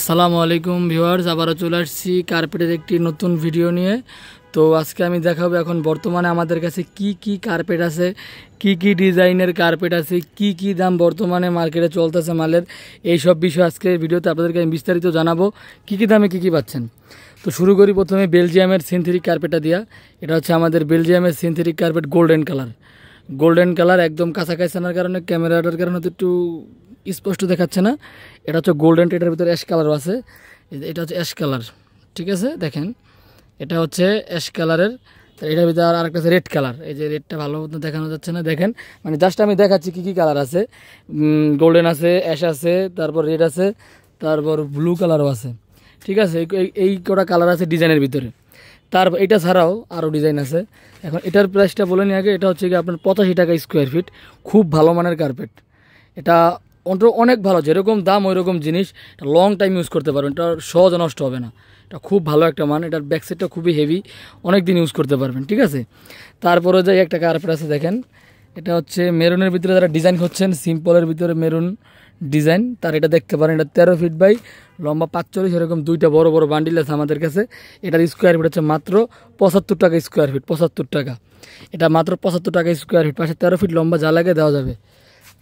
আসসালামু আলাইকুম ভিউয়ার্স, আবারও চলে আসছি কার্পেটের একটি নতুন ভিডিও নিয়ে। তো আজকে আমি দেখাবো এখন বর্তমানে আমাদের কাছে কি কি কার্পেট আছে, কি কি ডিজাইনের কার্পেট আছে, কি কি দাম বর্তমানে মার্কেটে চলতেছে মালের, এই সব বিষয় আজকে ভিডিওতে আপনাদেরকে আমি বিস্তারিত জানাবো কি কি দামে কি কি পাচ্ছেন। তো শুরু করি প্রথমে বেলজিয়ামের সিনথেটিক কার্পেটটা দিয়া। এটা হচ্ছে আমাদের বেলজিয়ামের সিনথেটিক কার্পেট, গোল্ডেন কালার একদম কাছাকাছি আনার কারণে ক্যামেরাটার কারণে তো একটু স্পষ্ট দেখাচ্ছে না। এটা হচ্ছে গোল্ডেন, এটার ভিতরে অ্যাশ কালারও আছে। এটা হচ্ছে অ্যাশ কালার, ঠিক আছে, দেখেন এটা হচ্ছে অ্যাশ কালারের। এটার ভিতরে আর একটা আছে রেড কালার। এই যে রেডটা ভালো মতো দেখানো যাচ্ছে না, দেখেন মানে জাস্ট আমি দেখাচ্ছি কী কী কালার আছে। গোল্ডেন আছে, অ্যাশ আছে, তারপর রেড আছে, তারপর ব্লু কালারও আছে, ঠিক আছে। এই কটা কালার আছে ডিজাইনের ভিতরে। তারপর এটা ছাড়াও আরও ডিজাইন আছে। এখন এটার প্রাইসটা বলে নিই আগে। এটা হচ্ছে কি আপনার 85 টাকা স্কোয়ার ফিট, খুব ভালো মানের কার্পেট। এটা অনেক ভালো, যেরকম দাম ওই রকম জিনিস, লং টাইম ইউজ করতে পারবেন, এটা সহজে নষ্ট হবে না। এটা খুব ভালো একটা মান, এটার ব্যাকসাইডটা খুবই হেভি, অনেক দিন ইউজ করতে পারবেন, ঠিক আছে। তারপরে যে একটা কার্পেট আছে দেখেন, এটা হচ্ছে মেরুনের ভিতরে যারা ডিজাইন করছেন, সিম্পলের ভিতরে মেরুন ডিজাইন, তার এটা দেখতে পারেন। এটা 13 ফিট বাই লম্বা 45, এরকম দুইটা বড় বড় বান্ডিল আছে আমাদের কাছে। এটার স্কোয়ার ফিট হচ্ছে মাত্র 75 টাকা স্কোয়ার ফিট, 75 টাকা। এটা মাত্র 75 টাকা স্কোয়ার ফিট, পাশে 13 ফিট লম্বা যা লাগে দেওয়া যাবে।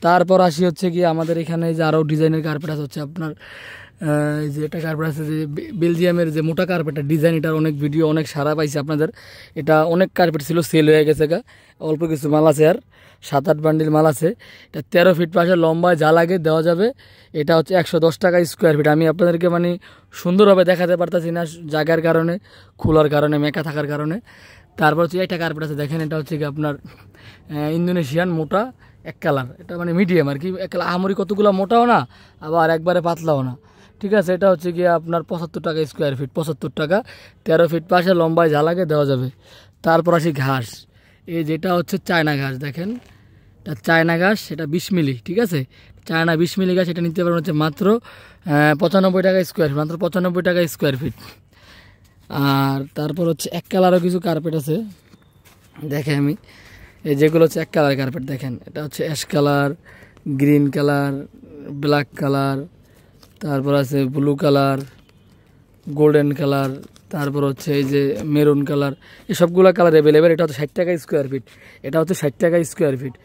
তারপর আসি হচ্ছে কি আমাদের এখানে যে আরও ডিজাইনের কার্পেট আছে, হচ্ছে আপনার যে একটা কার্পেট আছে যে বেলজিয়ামের যে মোটা কার্পেটের ডিজাইন, এটার অনেক ভিডিও অনেক সারা পাইছে আপনাদের। এটা অনেক কার্পেট ছিল, সেল হয়ে গেছে গা, অল্প কিছু মাল আছে, আর 7-8 বান্ডিল মাল আছে। এটা 13 ফিট পাশে লম্বায় যা লাগে দেওয়া যাবে। এটা হচ্ছে 110 টাকা স্কোয়ার ফিট। আমি আপনাদেরকে মানে সুন্দরভাবে দেখাতে পারতেছি না জায়গার কারণে, খোলার কারণে, মেকা থাকার কারণে। তারপর হচ্ছে একটা কার্পেট আছে দেখেন, এটা হচ্ছে কি আপনার ইন্দোনেশিয়ান মোটা এক কালার। এটা মানে মিডিয়াম আর কি, এক কালার আমরি কতগুলো মোটাও না, আবার একবারে পাতলাও না, ঠিক আছে। এটা হচ্ছে গিয়ে আপনার 75 টাকা স্কোয়ার ফিট, 75 টাকা, 13 ফিট পাশে লম্বায় যা লাগে দেওয়া যাবে। তারপর আসি ঘাস, এই যেটা হচ্ছে চায়না ঘাস, দেখেন এটা চায়না ঘাস, এটা 20 মিলি, ঠিক আছে, চায়না 20 মিলি ঘাস। এটা নিতে পারবেন হচ্ছে মাত্র 95 টাকা স্কোয়ার ফিট, মাত্র 95 টাকা স্কোয়ার ফিট। আর তারপর হচ্ছে এক কালারও কিছু কার্পেট আছে, দেখে আমি এই যেগুলো হচ্ছে এক কালার কার্পেট দেখেন। এটা হচ্ছে ash colour, green colour, black colour, তারপর আছে ব্লু কালার, গোল্ডেন কালার, তারপর হচ্ছে এই যে মেরুন কালার, এই সবগুলো কালার অ্যাভেলেবেল। এটা হচ্ছে 60 টাকা স্কোয়ার ফিট, এটা হচ্ছে 60 টাকা স্কোয়ার ফিট।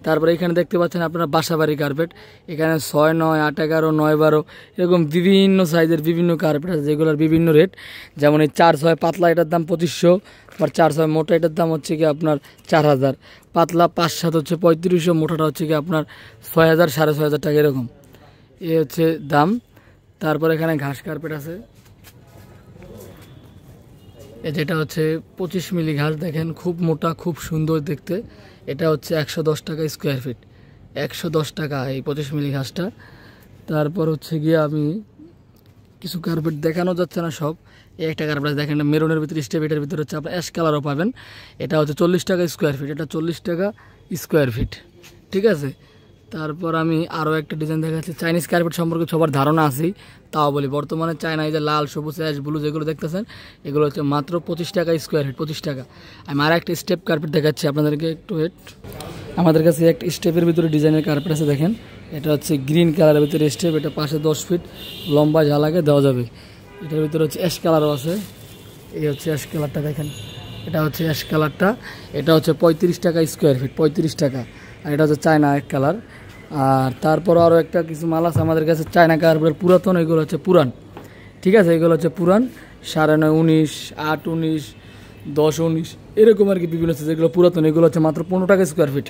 তারপরে এখানে দেখতে পাচ্ছেন আপনারা বাসাবাড়ি কার্পেট, এখানে 6, 9, 8, 11, 9, 12 এরকম বিভিন্ন সাইজের বিভিন্ন কার্পেট আছে, যেগুলোর বিভিন্ন রেট। যেমন এই 4-6 পাতলা, এটার দাম 2500, আবার 4-6 মোটা, এটার দাম হচ্ছে কি আপনার 4000, পাতলা 5-7 হচ্ছে 3500, মোটাটা হচ্ছে কি আপনার 6000, 6500 টাকা এরকম, এ হচ্ছে দাম। তারপর এখানে ঘাস কার্পেট আছে, যেটা হচ্ছে 25 মিলি ঘাস, দেখেন খুব মোটা, খুব সুন্দর দেখতে। এটা হচ্ছে 110 টাকা স্কোয়ার ফিট, 110 টাকা এই 25 মিলি ঘাসটা। তারপর হচ্ছে গিয়ে আমি কিছু কার্পেট দেখানো যাচ্ছে না সব, এই একটা কার্পেট দেখেন মেরুনের ভিতরে স্টেপ, এটার ভিতরে হচ্ছে আপনার অ্যাশ কালারও পাবেন। এটা হচ্ছে 40 টাকা স্কোয়ার ফিট, এটা 40 টাকা স্কোয়ার ফিট, ঠিক আছে। তারপর আমি আরও একটা ডিজাইন দেখাচ্ছি। চাইনিজ কার্পেট সম্পর্কে সবার ধারণা আছেই, তাও বলি বর্তমানে চায়না এই যে লাল, সবুজ, অ্যাশ, ব্লু যেগুলো দেখতেছেন, এগুলো হচ্ছে মাত্র 25 টাকা স্কোয়ার ফিট, 25 টাকা। আমি আর একটা স্টেপ কার্পেট দেখাচ্ছি আপনাদেরকে, একটু ওয়েট। আমাদের কাছে একটা স্টেপের ভিতরে ডিজাইনের কার্পেট আছে দেখেন, এটা হচ্ছে গ্রিন কালারের ভিতরে স্টেপ, এটা পাশে 10 ফিট লম্বা যা লাগে দেওয়া যাবে। এটার ভিতরে হচ্ছে অ্যাশ কালারও আছে, এই হচ্ছে অ্যাশ কালারটা দেখেন, এটা হচ্ছে অ্যাশ কালারটা, এটা হচ্ছে 35 টাকা স্কোয়ার ফিট, 35 টাকা। আর এটা হচ্ছে চায়না এক কালার। আর তারপর আরও একটা কিছু মাল আছে আমাদের কাছে চায়না কার্পেটের পুরাতন, এগুলো হচ্ছে পুরান, ঠিক আছে, এগুলো হচ্ছে পুরান 9.5, 19, 8, 19, 10, 19 এরকম আর কি বিভিন্ন আছে যেগুলো পুরাতন। এগুলো হচ্ছে মাত্র 15 টাকা স্কোয়ার ফিট।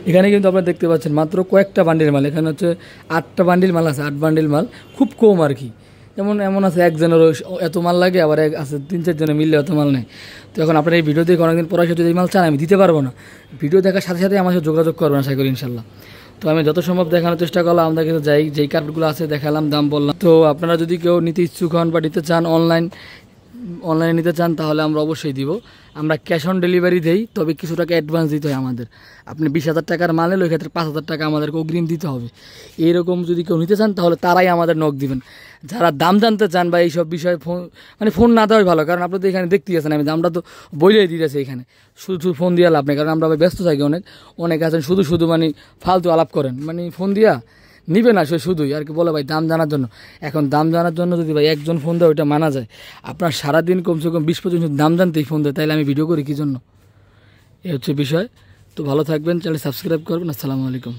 এখানে কিন্তু আপনারা দেখতে পাচ্ছেন মাত্র কয়েকটা বান্ডিল মাল, এখানে হচ্ছে 8টা বান্ডিল মাল আছে, 8 বান্ডিল মাল, খুব কম আর কি। যেমন এমন আছে একজনেরও এত মাল লাগে, আবার আছে 3-4 জনে মিললে এত মাল নেই। তো এখন আপনার এই ভিডিও দেখে অনেকদিন পরে যদি এই মাল চান আমি দিতে পারবো না, ভিডিও দেখার সাথে সাথে আমার সাথে যোগাযোগ করবেন আশা করি ইনশাল্লাহ। তো আমি যত সম্ভব দেখানোর চেষ্টা করলাম, আমাদের কাছে যেই কার্পেটগুলো আছে দেখালাম, দাম বললাম। তো আপনারা যদি কেউ নিতে ইচ্ছুক হন বা নিতে চান, অনলাইনে নিতে চান, তাহলে আমরা অবশ্যই দিব। আমরা ক্যাশ অন ডেলিভারি দেই, তবে কিছু টাকা অ্যাডভান্স দিতে হয় আমাদের। আপনি 20,000 টাকার মাল নিলে ওই ক্ষেত্রে 5,000 টাকা আমাদেরকে অগ্রিম দিতে হবে। এইরকম যদি কেউ নিতে চান তাহলে তারাই আমাদের নক দিবেন। যারা দাম জানতে চান বা এইসব বিষয়ে ফোন না দেওয়াই ভালো, কারণ আপনাদের এখানে দেখতেই আছেন আমি দামটা তো বইলেই দিতেছি এখানে, শুধু ফোন দিয়ে লাভ নেই, কারণ আমরা ব্যস্ত থাকি, অনেক আছেন শুধু মানে ফালতু আলাপ করেন, মানে ফোন দিয়া নিবে না সে শুধুই আর কি বলে ভাই দাম জানার জন্য। এখন দাম জানার জন্য যদি ভাই একজন ফোন দেয় ওইটা মানা যায়, আপনার সারাদিন কমসে কম 20-25 দাম জানতেই ফোন দেয়, তাইলে আমি ভিডিও করি কী জন্য? এই হচ্ছে বিষয়। তো ভালো থাকবেন, চ্যানেল সাবস্ক্রাইব করবেন। আসসালামু আলাইকুম।